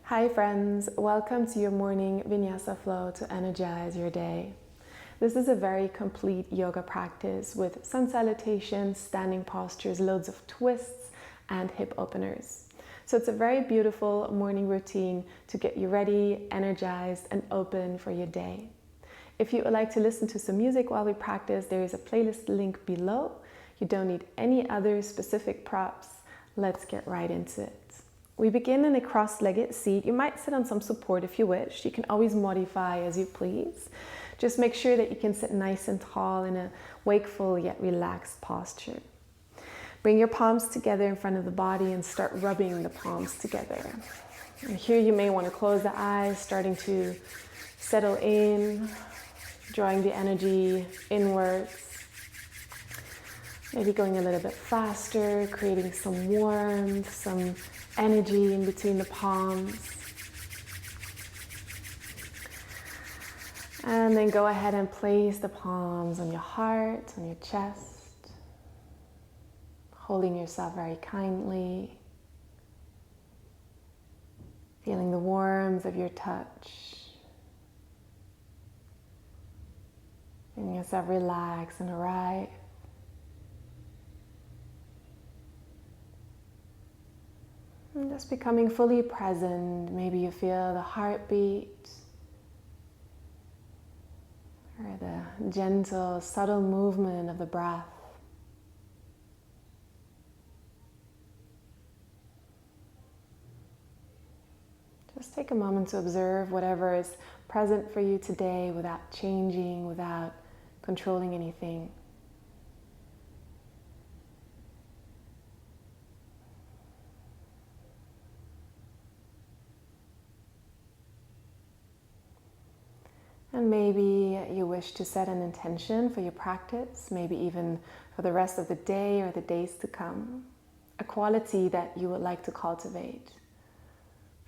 Hi friends, welcome to your morning Vinyasa Flow to energize your day. This is a very complete yoga practice with sun salutations, standing postures, loads of twists and hip openers. So it's a very beautiful morning routine to get you ready, energized and open for your day. If you would like to listen to some music while we practice, there is a playlist link below. You don't need any other specific props. Let's get right into it. We begin in a cross-legged seat. You might sit on some support if you wish. You can always modify as you please. Just make sure that you can sit nice and tall in a wakeful yet relaxed posture. Bring your palms together in front of the body and start rubbing the palms together. And here you may want to close the eyes, starting to settle in, drawing the energy inwards. Maybe going a little bit faster, creating some warmth, some energy in between the palms. And then go ahead and place the palms on your heart, on your chest, holding yourself very kindly, feeling the warmth of your touch, feeling yourself relax and arrive. And just becoming fully present. Maybe you feel the heartbeat or the gentle, subtle movement of the breath. Just take a moment to observe whatever is present for you today without changing, without controlling anything. And maybe you wish to set an intention for your practice, maybe even for the rest of the day or the days to come, a quality that you would like to cultivate.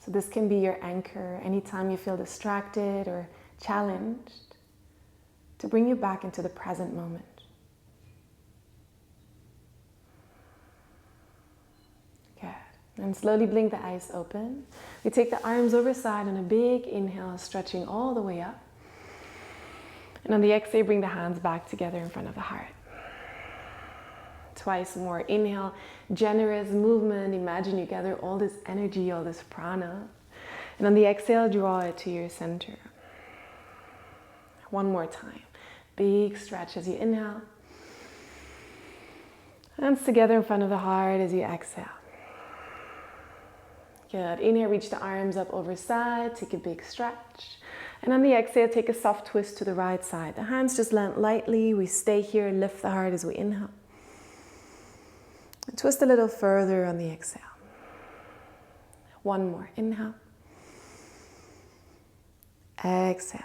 So this can be your anchor anytime you feel distracted or challenged, to bring you back into the present moment. Good. And slowly blink the eyes open. We take the arms over side on a big inhale, stretching all the way up. And on the exhale, bring the hands back together in front of the heart. Twice more. Inhale, generous movement. Imagine you gather all this energy, all this prana. And on the exhale, draw it to your center. One more time. Big stretch as you inhale. Hands together in front of the heart as you exhale. Good. Inhale, reach the arms up over side. Take a big stretch. And on the exhale, take a soft twist to the right side. The hands just land lightly. We stay here, lift the heart as we inhale. And twist a little further on the exhale. One more. Inhale. Exhale.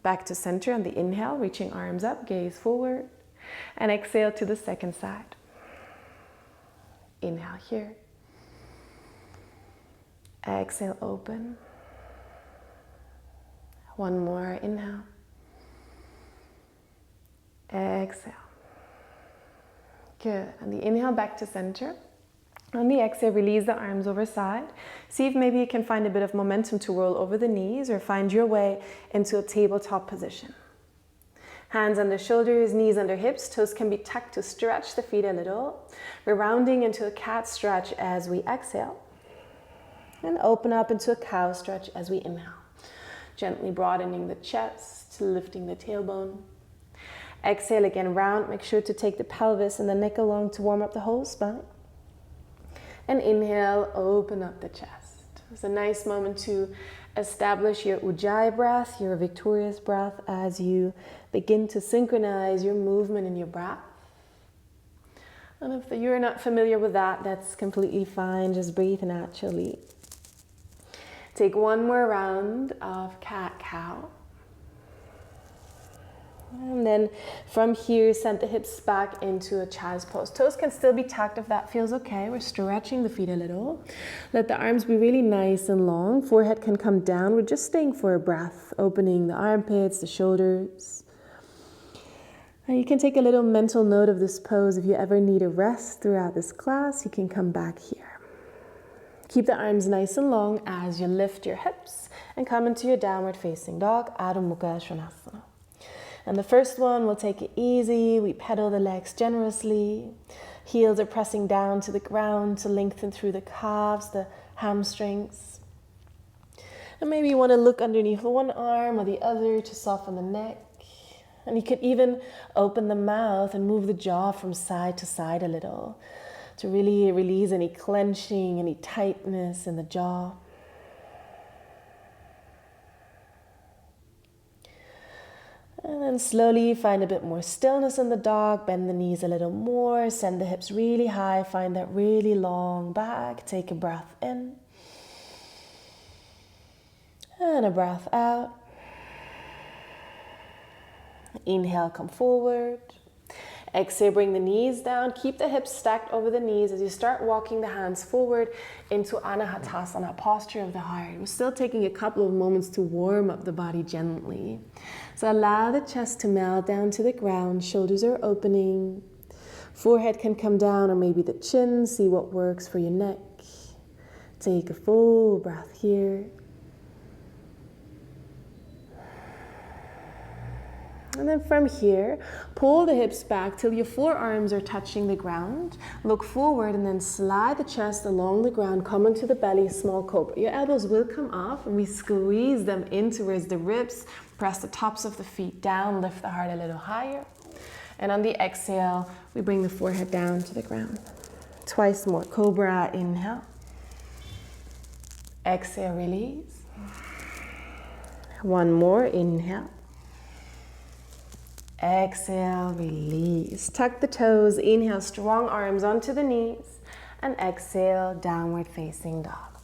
Back to center on the inhale, reaching arms up, gaze forward. And exhale to the second side. Inhale here. Exhale, open. One more, inhale. Exhale. Good. On the inhale, back to center. On the exhale, release the arms over side. See if maybe you can find a bit of momentum to roll over the knees or find your way into a tabletop position. Hands under shoulders, knees under hips, toes can be tucked to stretch the feet a little. We're rounding into a cat stretch as we exhale. And open up into a cow stretch as we inhale. Gently broadening the chest, lifting the tailbone. Exhale again, round. Make sure to take the pelvis and the neck along to warm up the whole spine. And inhale, open up the chest. It's a nice moment to establish your Ujjayi breath, your victorious breath, as you begin to synchronize your movement and your breath. And if you're not familiar with that, that's completely fine. Just breathe naturally. Take one more round of cat-cow. And then from here, send the hips back into a child's pose. Toes can still be tucked if that feels okay. We're stretching the feet a little. Let the arms be really nice and long. Forehead can come down. We're just staying for a breath, opening the armpits, the shoulders. And you can take a little mental note of this pose. If you ever need a rest throughout this class, you can come back here. Keep the arms nice and long as you lift your hips and come into your downward facing dog, Adho Mukha Svanasana. And the first one, we'll take it easy. We pedal the legs generously. Heels are pressing down to the ground to lengthen through the calves, the hamstrings. And maybe you want to look underneath one arm or the other to soften the neck. And you could even open the mouth and move the jaw from side to side a little to really release any clenching, any tightness in the jaw. And then slowly find a bit more stillness in the dog. Bend the knees a little more. Send the hips really high. Find that really long back. Take a breath in. And a breath out. Inhale, come forward. Exhale, bring the knees down. Keep the hips stacked over the knees as you start walking the hands forward into Anahatasana, posture of the heart. We're still taking a couple of moments to warm up the body gently. So allow the chest to melt down to the ground. Shoulders are opening. Forehead can come down, or maybe the chin. See what works for your neck. Take a full breath here. And then from here, pull the hips back till your forearms are touching the ground. Look forward and then slide the chest along the ground. Come into the belly, small cobra. Your elbows will come off and we squeeze them in towards the ribs. Press the tops of the feet down, lift the heart a little higher. And on the exhale, we bring the forehead down to the ground. Twice more. Cobra, inhale. Exhale, release. One more, inhale. Exhale, release. Tuck the toes. Inhale, strong arms onto the knees. And exhale, downward facing dog.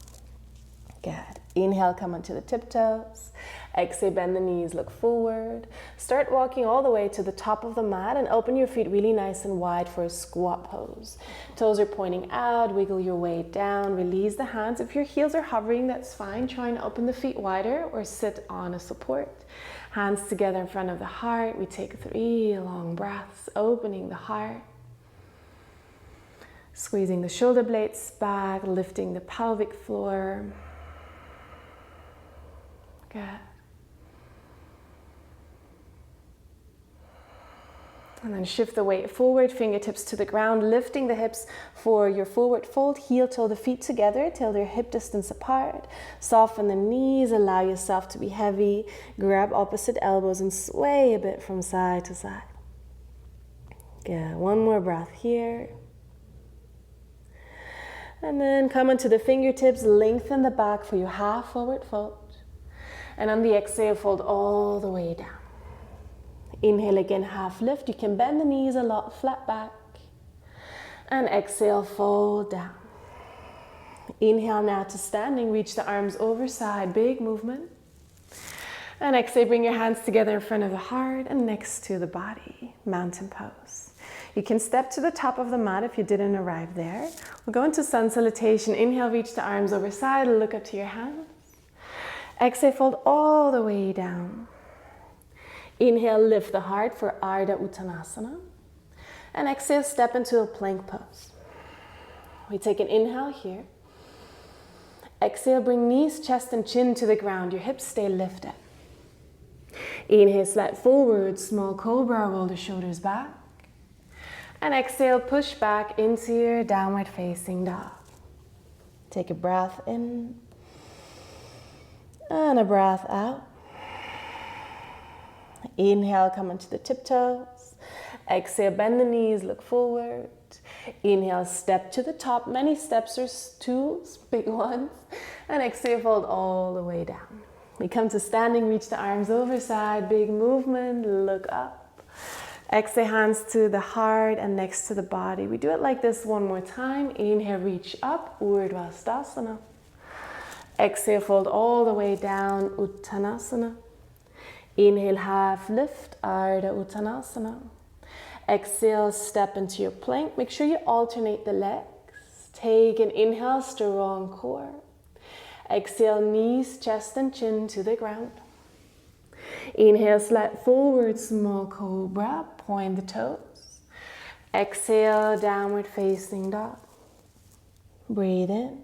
Good. Inhale, come onto the tiptoes. Exhale, bend the knees, look forward. Start walking all the way to the top of the mat and open your feet really nice and wide for a squat pose. Toes are pointing out, wiggle your way down, release the hands. If your heels are hovering, that's fine. Try and open the feet wider or sit on a support. Hands together in front of the heart. We take 3 long breaths, opening the heart. Squeezing the shoulder blades back, lifting the pelvic floor. Good. And then shift the weight forward, fingertips to the ground, lifting the hips for your forward fold. Heel toe the feet together till they're hip distance apart. Soften the knees, allow yourself to be heavy. Grab opposite elbows and sway a bit from side to side. Good. One more breath here. And then come onto the fingertips, lengthen the back for your half forward fold. And on the exhale, fold all the way down. Inhale again, half lift. You can bend the knees a lot, flat back. And exhale, fold down. Inhale now to standing. Reach the arms over side, big movement. And exhale, bring your hands together in front of the heart and next to the body, mountain pose. You can step to the top of the mat if you didn't arrive there. We'll go into sun salutation. Inhale, reach the arms over side, look up to your hands. Exhale, fold all the way down. Inhale, lift the heart for Ardha Uttanasana. And exhale, step into a plank pose. We take an inhale here. Exhale, bring knees, chest, and chin to the ground. Your hips stay lifted. Inhale, slide forward, small cobra, roll the shoulders back. And exhale, push back into your downward facing dog. Take a breath in. And a breath out. Inhale, come onto the tiptoes. Exhale, bend the knees, look forward. Inhale, step to the top. Many steps or twos, big ones. And exhale, fold all the way down. We come to standing, reach the arms over side, big movement, look up. Exhale, hands to the heart and next to the body. We do it like this one more time. Inhale, reach up, Urdhva Sthasana. Exhale, fold all the way down, Uttanasana. Inhale, half lift, Ardha Uttanasana. Exhale, step into your plank. Make sure you alternate the legs. Take an inhale, strong core. Exhale, knees, chest, and chin to the ground. Inhale, slide forward, small cobra, point the toes. Exhale, downward facing dog. Breathe in.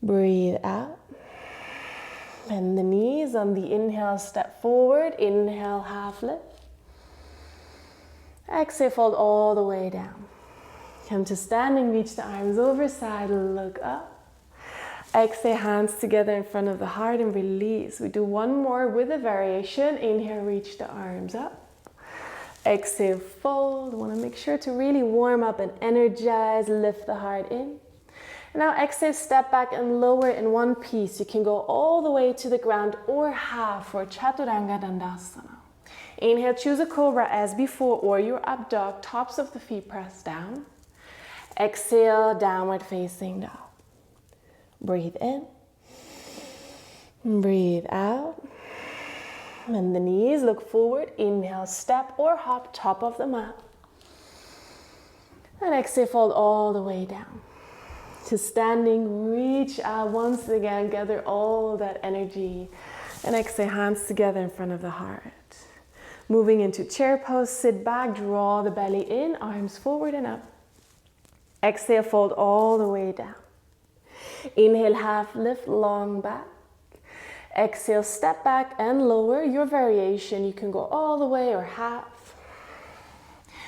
Breathe out. Bend the knees. On the inhale, step forward. Inhale, half lift. Exhale, fold all the way down. Come to standing, reach the arms over side, look up. Exhale, hands together in front of the heart and release. We do one more with a variation. Inhale, reach the arms up. Exhale, fold. Want to make sure to really warm up and energize, lift the heart in. Now exhale, step back and lower in one piece. You can go all the way to the ground or half for Chaturanga Dandasana. Inhale, choose a cobra as before or your up dog, tops of the feet pressed down. Exhale, downward facing dog. Breathe in. Breathe out. Bend the knees, look forward. Inhale, step or hop, top of the mat. And exhale, fold all the way down. To standing, reach out once again, gather all that energy. And exhale, hands together in front of the heart. Moving into chair pose, sit back, draw the belly in, arms forward and up. Exhale, fold all the way down. Inhale, half lift, long back. Exhale, step back and lower. Your variation, you can go all the way or half.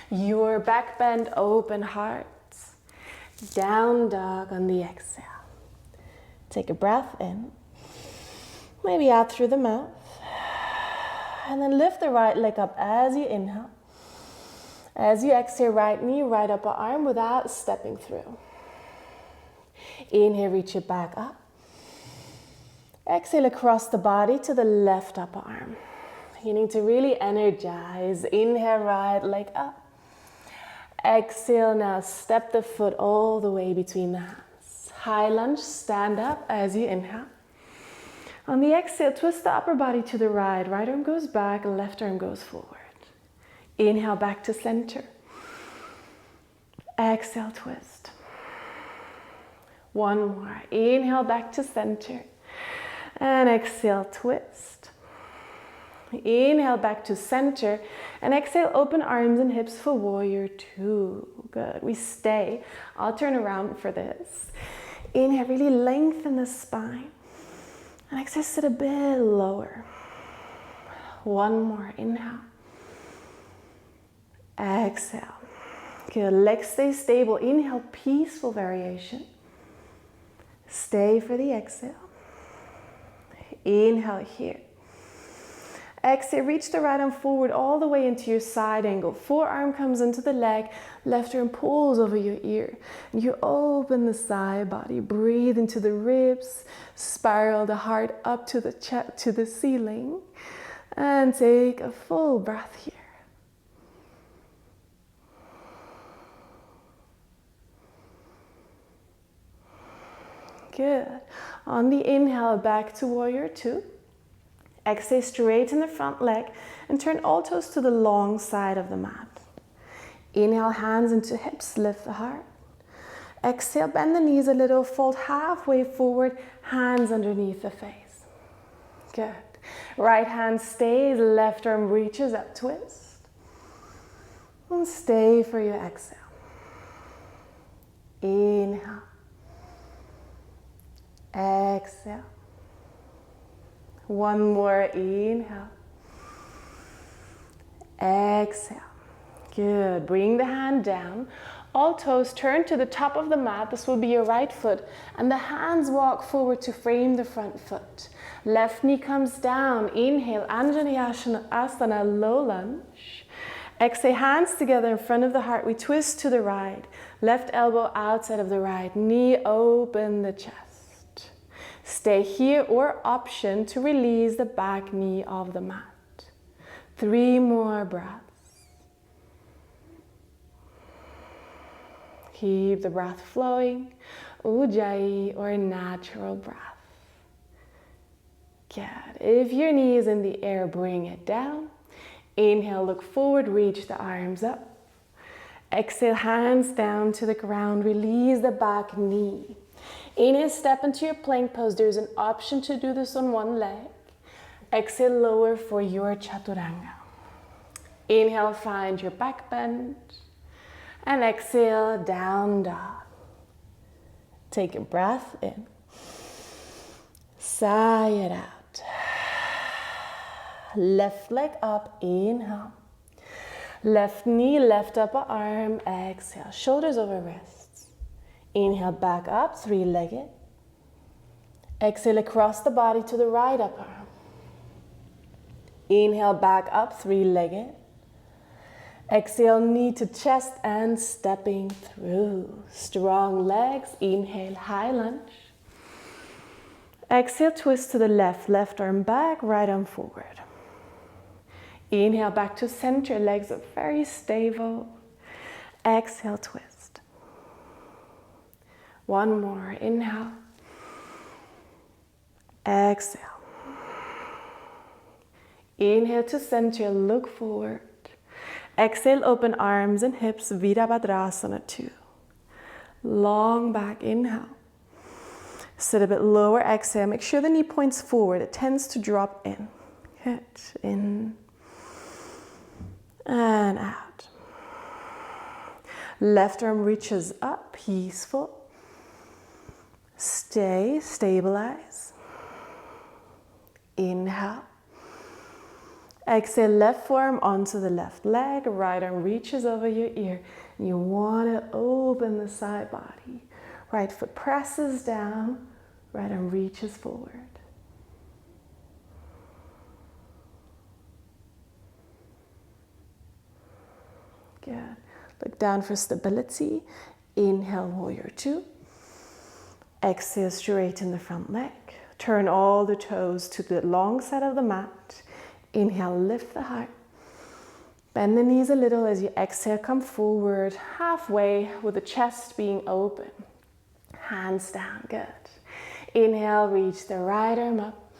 Your back bend, open heart. Down dog on the exhale. Take a breath in. Maybe out through the mouth. And then lift the right leg up as you inhale. As you exhale, right knee, right upper arm without stepping through. Inhale, reach it back up. Exhale across the body to the left upper arm. Beginning to really energize. Inhale, right leg up. Exhale, now step the foot all the way between the hands. High lunge, stand up as you inhale. On the exhale, twist the upper body to the right. Right arm goes back, left arm goes forward. Inhale, back to center. Exhale, twist. One more. Inhale, back to center. And exhale, twist. Inhale, back to center. And exhale, open arms and hips for warrior two. Good. We stay. I'll turn around for this. Inhale, really lengthen the spine. And exhale, sit a bit lower. One more. Inhale. Exhale. Good. Legs stay stable. Inhale, peaceful variation. Stay for the exhale. Inhale here. Exhale, reach the right arm forward all the way into your side angle. Forearm comes into the leg, left arm pulls over your ear. You open the side body, breathe into the ribs, spiral the heart up to the chest, to the ceiling, and take a full breath here. Good. On the inhale, back to warrior two. Exhale, straighten the front leg and turn all toes to the long side of the mat. Inhale, hands into hips, lift the heart. Exhale, bend the knees a little, fold halfway forward, hands underneath the face. Good. Right hand stays, left arm reaches up, twist. And stay for your exhale. Inhale. Exhale. One more, inhale. Exhale. Good. Bring the hand down. All toes turn to the top of the mat. This will be your right foot. And the hands walk forward to frame the front foot. Left knee comes down. Inhale, Anjaneyasana Asana, low lunge. Exhale, hands together in front of the heart. We twist to the right. Left elbow outside of the right. Knee, open the chest. Stay here or option to release the back knee of the mat. 3 more breaths. Keep the breath flowing. Ujjayi or natural breath. Good. If your knee is in the air, bring it down. Inhale, look forward, reach the arms up. Exhale, hands down to the ground. Release the back knee. Inhale, step into your plank pose. There's an option to do this on one leg. Exhale, lower for your chaturanga. Inhale, find your back bend. And exhale, down dog. Take a breath in. Sigh it out. Left leg up, inhale. Left knee, left upper arm, exhale. Shoulders over wrists. Inhale, back up, three-legged. Exhale, across the body to the right upper arm. Inhale, back up, three-legged. Exhale, knee to chest and stepping through. Strong legs. Inhale, high lunge. Exhale, twist to the left. Left arm back, right arm forward. Inhale, back to center. Legs are very stable. Exhale, twist. One more. Inhale. Exhale. Inhale to center. Look forward. Exhale, open arms and hips, Virabhadrasana 2. Long back, inhale. Sit a bit lower, exhale. Make sure the knee points forward. It tends to drop in. Hit, in, and out. Left arm reaches up, peaceful. Stay, stabilize. Inhale. Exhale, left forearm onto the left leg, right arm reaches over your ear. You want to open the side body. Right foot presses down, right arm reaches forward. Good. Look down for stability. Inhale, warrior 2. Exhale, straighten the front leg. Turn all the toes to the long side of the mat. Inhale, lift the heart. Bend the knees a little as you exhale, come forward halfway with the chest being open. Hands down, good. Inhale, reach the right arm up.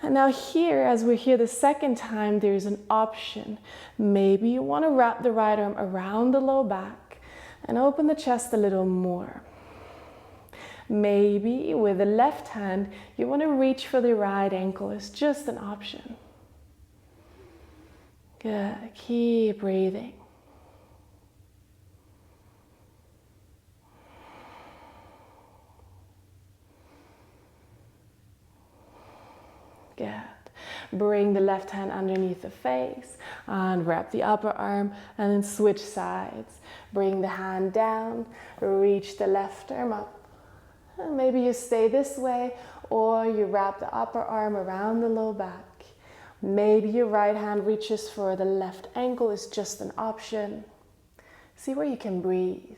And now here, as we're here the second time, there's an option. Maybe you want to wrap the right arm around the low back and open the chest a little more. Maybe with the left hand, you want to reach for the right ankle. It's just an option. Good. Keep breathing. Good. Bring the left hand underneath the face and wrap the upper arm and then switch sides. Bring the hand down, reach the left arm up. And maybe you stay this way or you wrap the upper arm around the low back. Maybe your right hand reaches for the left ankle, is just an option. See where you can breathe.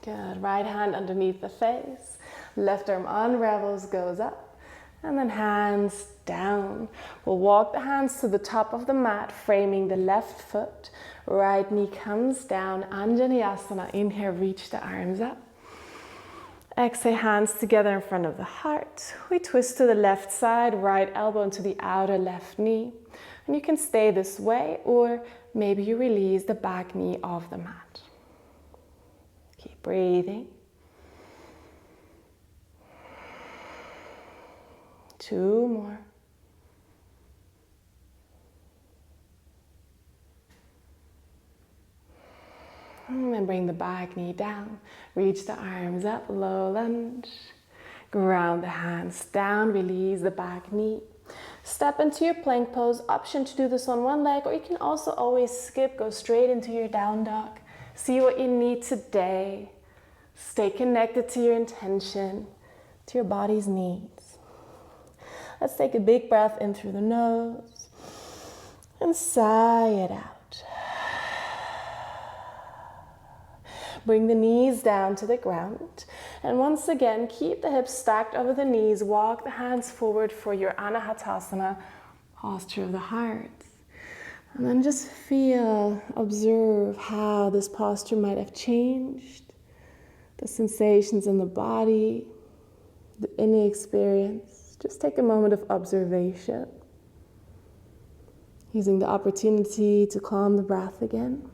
Good. Right hand underneath the face. Left arm unravels, goes up. And then hands down. We'll walk the hands to the top of the mat, framing the left foot. Right knee comes down. Anjaneyasana. Inhale, reach the arms up. Exhale, hands together in front of the heart. We twist to the left side, right elbow into the outer left knee. And you can stay this way, or maybe you release the back knee off the mat. Keep breathing. 2 more. And then bring the back knee down. Reach the arms up, low lunge. Ground the hands down, release the back knee. Step into your plank pose. Option to do this on one leg, or you can also always skip, go straight into your down dog. See what you need today. Stay connected to your intention, to your body's needs. Let's take a big breath in through the nose and sigh it out. Bring the knees down to the ground. And once again, keep the hips stacked over the knees. Walk the hands forward for your Anahatasana, posture of the heart. And then just feel, observe how this posture might have changed. The sensations in the body, the inner experience. Just take a moment of observation. Using the opportunity to calm the breath again.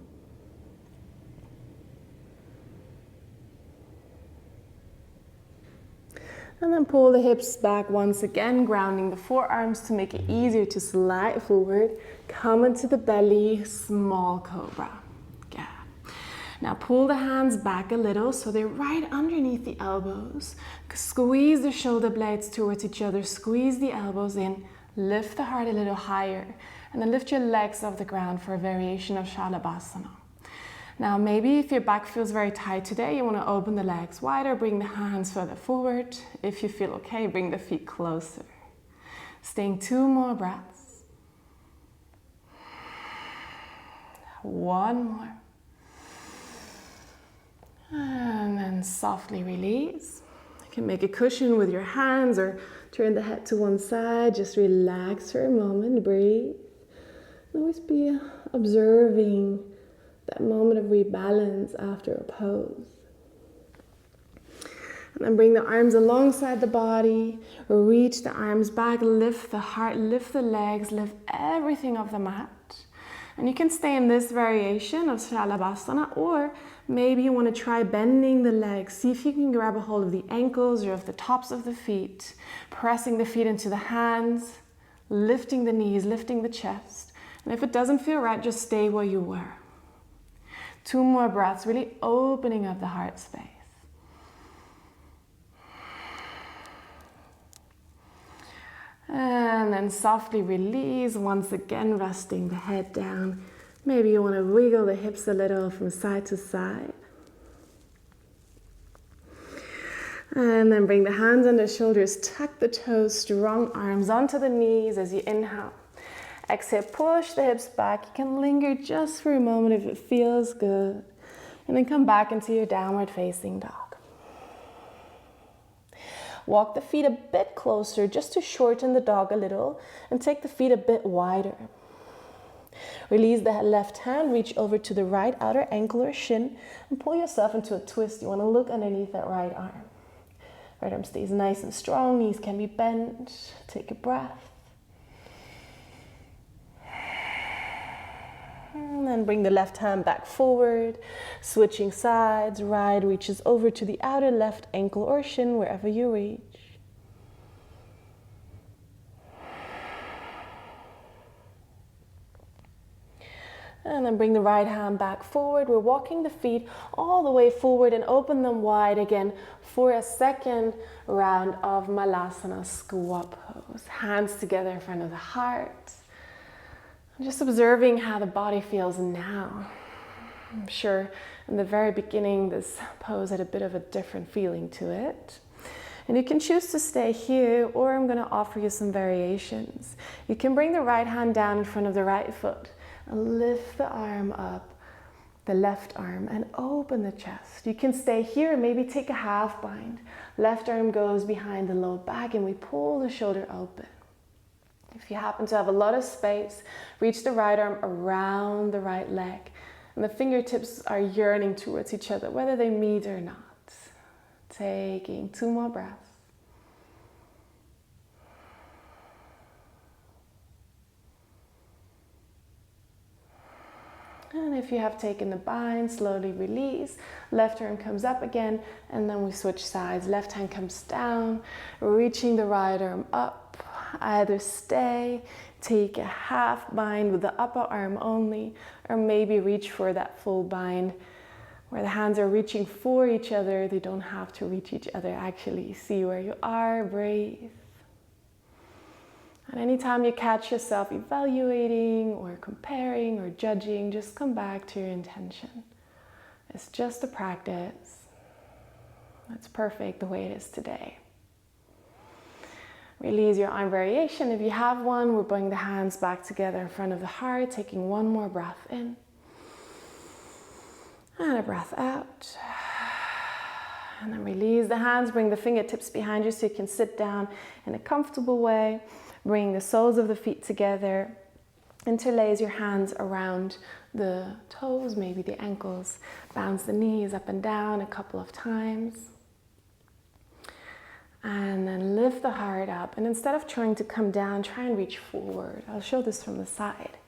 And then pull the hips back once again, grounding the forearms to make it easier to slide forward. Come into the belly, small cobra. Good. Now pull the hands back a little so they're right underneath the elbows. Squeeze the shoulder blades towards each other, squeeze the elbows in, lift the heart a little higher, and then lift your legs off the ground for a variation of Shalabhasana. Now maybe if your back feels very tight today, you want to open the legs wider, bring the hands further forward. If you feel okay, bring the feet closer. Staying 2 more breaths. 1 more. And then softly release. You can make a cushion with your hands or turn the head to one side. Just relax for a moment, breathe. Always be observing that moment of rebalance after a pose. And then bring the arms alongside the body, reach the arms back, lift the heart, lift the legs, lift everything off the mat. And you can stay in this variation of Shalabhasana, or maybe you want to try bending the legs. See if you can grab a hold of the ankles or of the tops of the feet, pressing the feet into the hands, lifting the knees, lifting the chest. And if it doesn't feel right, just stay where you were. 2 more breaths, really opening up the heart space. And then softly release, once again resting the head down. Maybe you want to wiggle the hips a little from side to side. And then bring the hands on the shoulders, tuck the toes, strong arms onto the knees as you inhale. Exhale, push the hips back. You can linger just for a moment if it feels good. And then come back into your downward facing dog. Walk the feet a bit closer just to shorten the dog a little and take the feet a bit wider. Release the left hand, reach over to the right outer ankle or shin and pull yourself into a twist. You want to look underneath that right arm. Right arm stays nice and strong, knees can be bent. Take a breath. And then bring the left hand back forward, switching sides. Right reaches over to the outer left ankle or shin, wherever you reach. And then bring the right hand back forward. We're walking the feet all the way forward and open them wide again for a second round of Malasana squat pose. Hands together in front of the heart. Just observing how the body feels now. I'm sure in the very beginning this pose had a bit of a different feeling to it. And you can choose to stay here, or I'm going to offer you some variations. You can bring the right hand down in front of the right foot and lift the arm up, the left arm, and open the chest. You can stay here and maybe take a half bind. Left arm goes behind the low back and we pull the shoulder open. If you happen to have a lot of space, reach the right arm around the right leg. And the fingertips are yearning towards each other, whether they meet or not. Taking 2 more breaths. And if you have taken the bind, slowly release. Left arm comes up again, and then we switch sides. Left hand comes down, reaching the right arm up. Either stay, take a half bind with the upper arm only, or maybe reach for that full bind where the hands are reaching for each other. They don't have to reach each other, actually. See where you are, breathe. And anytime you catch yourself evaluating or comparing or judging, just come back to your intention. It's just a practice. It's perfect the way it is today. Release your arm variation. If you have one, we'll bring the hands back together in front of the heart, taking 1 more breath in. And a breath out. And then release the hands, bring the fingertips behind you so you can sit down in a comfortable way. Bring the soles of the feet together. Interlace your hands around the toes, maybe the ankles. Bounce the knees up and down a couple of times. And then lift the heart up. And instead of trying to come down, try and reach forward. I'll show this from the side.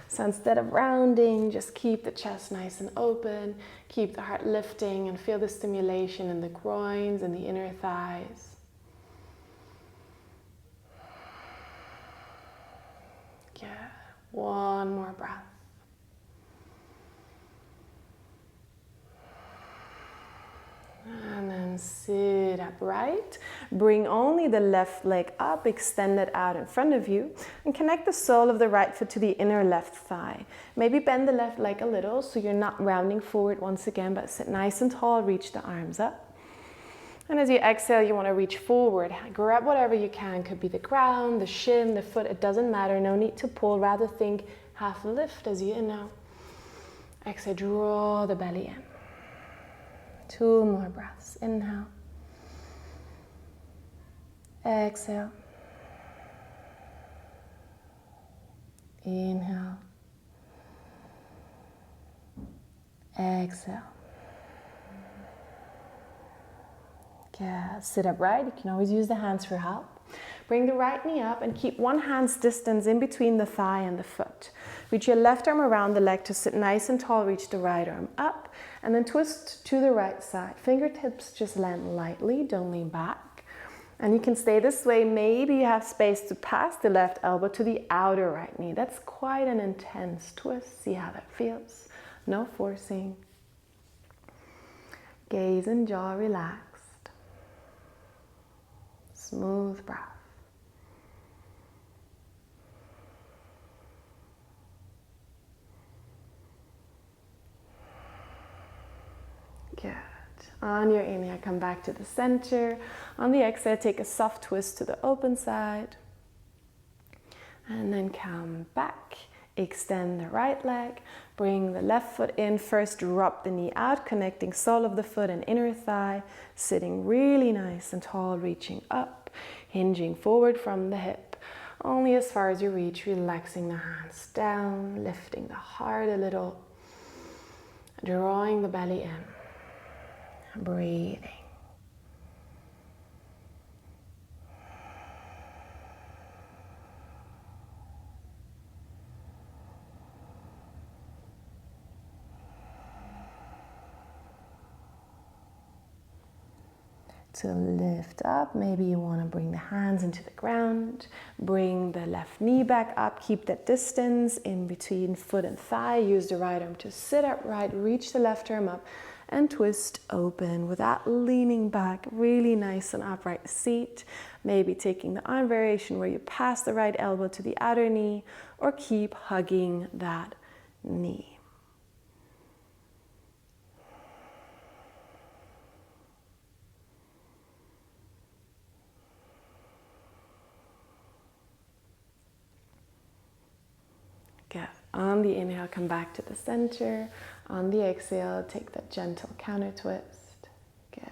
So instead of rounding, just keep the chest nice and open. Keep the heart lifting and feel the stimulation in the groins and the inner thighs. Good. 1 more breath. sit upright. Bring only the left leg up, extend it out in front of you, and connect the sole of the right foot to the inner left thigh. Maybe bend the left leg a little so you're not rounding forward once again, but sit nice and tall, reach the arms up. And as you exhale, you want to reach forward. Grab whatever you can. Could be the ground, the shin, the foot. It doesn't matter. No need to pull. Rather think half lift as you inhale. Exhale, draw the belly in. 2 more breaths. Inhale. Exhale. Inhale. Exhale. Yeah, sit upright. You can always use the hands for help. Bring the right knee up and keep one hand's distance in between the thigh and the foot. Reach your left arm around the leg to sit nice and tall. Reach the right arm up and then twist to the right side. Fingertips just land lightly, don't lean back. And you can stay this way. Maybe you have space to pass the left elbow to the outer right knee. That's quite an intense twist. See how that feels. No forcing. Gaze and jaw relaxed. Smooth breath. Good. On your inhale, come back to the center. On the exhale, take a soft twist to the open side. And then come back. Extend the right leg. Bring the left foot in. First, drop the knee out, connecting sole of the foot and inner thigh. Sitting really nice and tall, reaching up, hinging forward from the hip. Only as far as you reach, relaxing the hands down, lifting the heart a little, drawing the belly in, breathing. To lift up, maybe you want to bring the hands into the ground, bring the left knee back up, keep that distance in between foot and thigh, use the right arm to sit upright, reach the left arm up and twist open without leaning back, really nice and upright seat. Maybe taking the arm variation where you pass the right elbow to the outer knee or keep hugging that knee. Good. On the inhale, come back to the center. On the exhale, take that gentle counter twist. Good.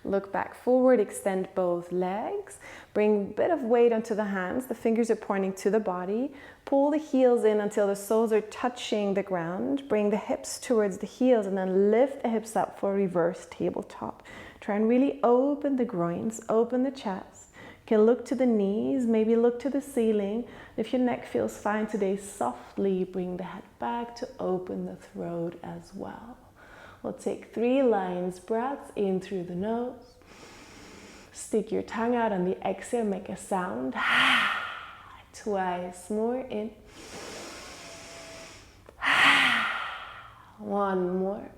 Look back forward, extend both legs. Bring a bit of weight onto the hands. The fingers are pointing to the body. Pull the heels in until the soles are touching the ground. Bring the hips towards the heels and then lift the hips up for reverse tabletop. Try and really open the groins, open the chest. You can look to the knees, maybe look to the ceiling. If your neck feels fine today, softly bring the head back to open the throat as well. We'll take 3 lines breaths in through the nose. Stick your tongue out on the exhale, make a sound. Twice more in. 1 more.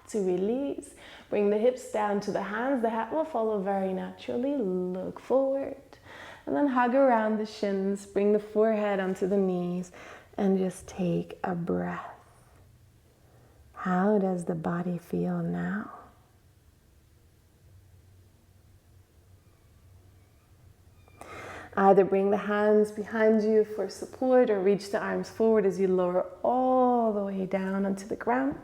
To release. Bring the hips down to the hands. The head will follow very naturally. Look forward. And then hug around the shins. Bring the forehead onto the knees. And just take a breath. How does the body feel now? Either bring the hands behind you for support or reach the arms forward as you lower all the way down onto the ground.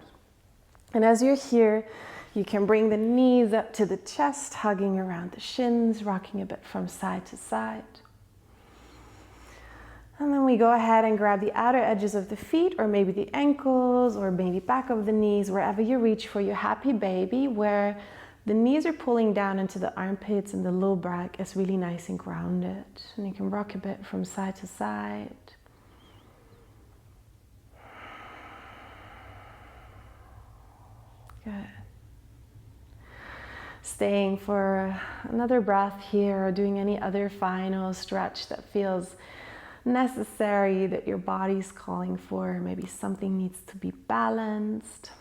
And as you're here, you can bring the knees up to the chest, hugging around the shins, rocking a bit from side to side. And then we go ahead and grab the outer edges of the feet, or maybe the ankles, or maybe back of the knees, wherever you reach for your happy baby, where the knees are pulling down into the armpits and the low back is really nice and grounded. And you can rock a bit from side to side. Good. Staying for another breath here, or doing any other final stretch that feels necessary, that your body's calling for. Maybe something needs to be balanced.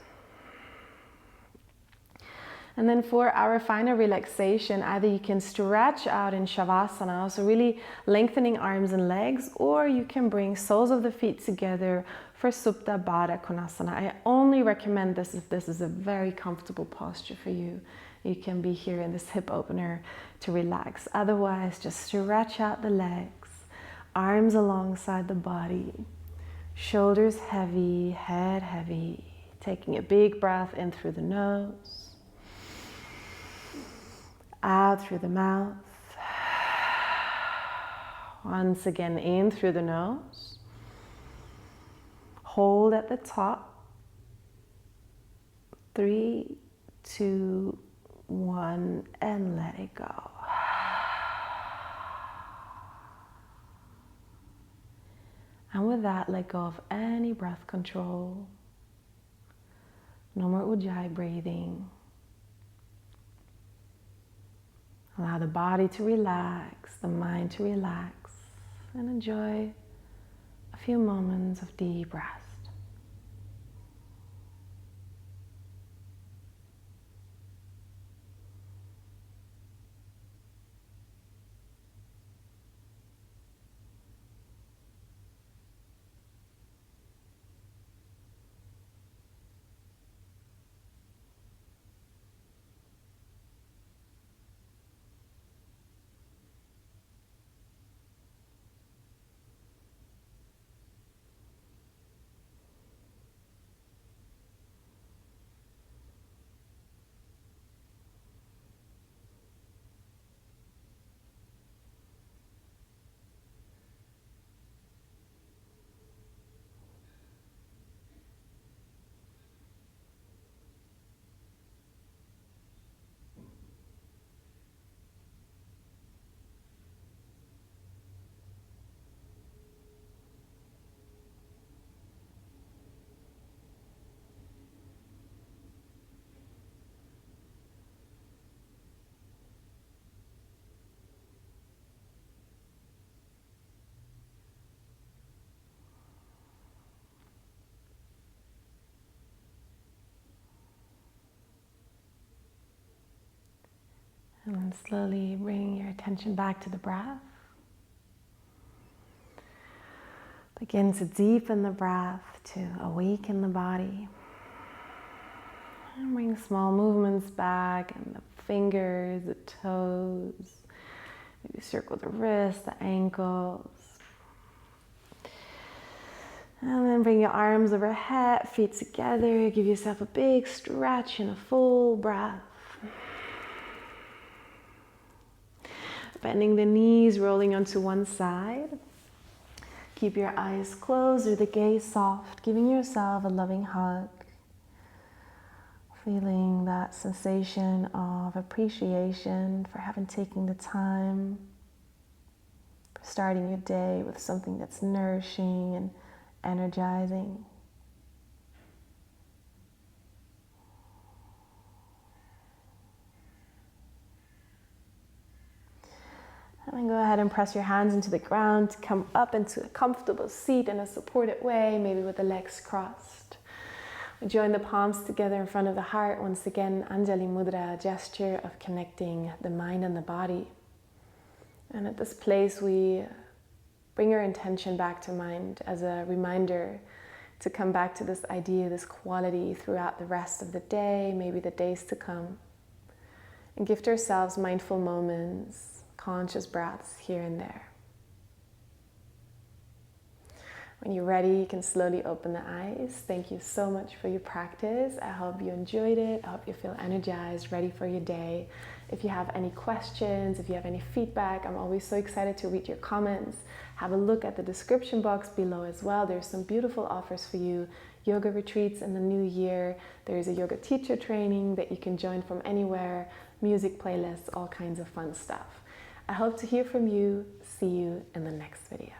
And then for our final relaxation, either you can stretch out in Shavasana, so really lengthening arms and legs, or you can bring soles of the feet together for Supta Baddha Konasana. I only recommend this if this is a very comfortable posture for you. You can be here in this hip opener to relax. Otherwise, just stretch out the legs, arms alongside the body, shoulders heavy, head heavy. Taking a big breath in through the nose, out through the mouth. Once again, in through the nose. Hold at the top. 3, 2, 1, and let it go. And with that, let go of any breath control. No more Ujjayi breathing. Allow the body to relax, the mind to relax, and enjoy a few moments of deep rest. And then slowly bring your attention back to the breath. Begin to deepen the breath, to awaken the body. And bring small movements back, and the fingers, the toes. Maybe circle the wrists, the ankles. And then bring your arms overhead, feet together. Give yourself a big stretch and a full breath. Bending the knees, rolling onto one side. Keep your eyes closed or the gaze soft, giving yourself a loving hug. Feeling that sensation of appreciation for having taken the time, for starting your day with something that's nourishing and energizing. And then go ahead and press your hands into the ground to come up into a comfortable seat in a supported way, maybe with the legs crossed. We join the palms together in front of the heart. Once again, Anjali Mudra, a gesture of connecting the mind and the body. And at this place, we bring our intention back to mind as a reminder to come back to this idea, this quality throughout the rest of the day, maybe the days to come. And gift ourselves mindful moments, conscious breaths here and there. When you're ready, you can slowly open the eyes. Thank you so much for your practice. I hope you enjoyed it. I hope you feel energized, ready for your day. If you have any questions, if you have any feedback, I'm always so excited to read your comments. Have a look at the description box below as well. There's some beautiful offers for you. Yoga retreats in the new year. There's a yoga teacher training that you can join from anywhere. Music playlists, all kinds of fun stuff. I hope to hear from you. See you in the next video.